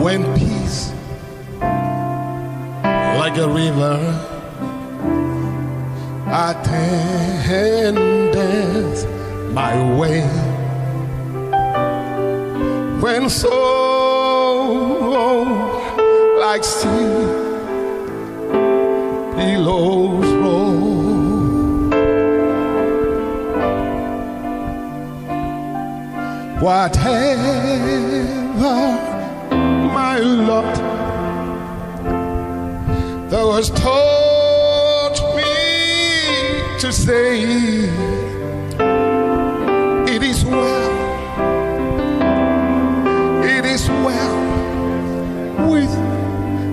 When peace, like a river, attendeth my way, when sorrow like sea billows roll, whatever my lot thou hast taught me to say, it is well, it is well with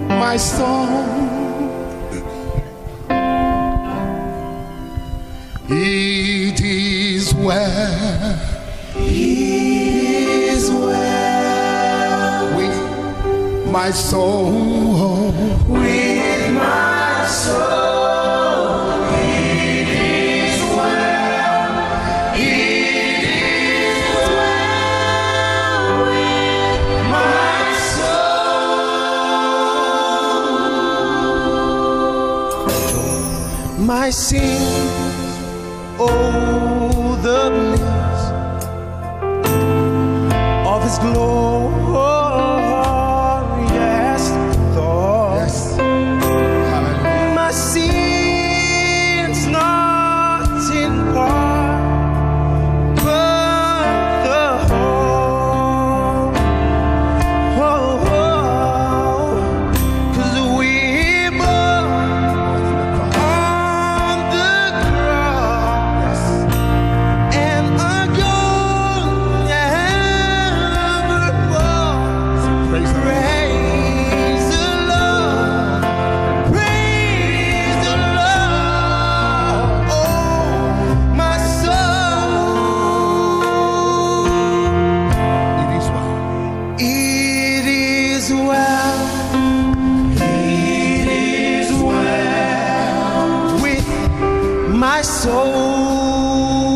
my soul. It is well, it is well with my soul, with my soul. It is well, it is well with my soul. My sins, oh, the bliss of His glorious thought. yes, hallelujah. My sins not in part, but the whole. 'Cause we bore on the cross, and a gold never was. Praise the Lord. Praise the Lord, praise the Lord, oh my soul. It is well. It is well, it is well with my soul.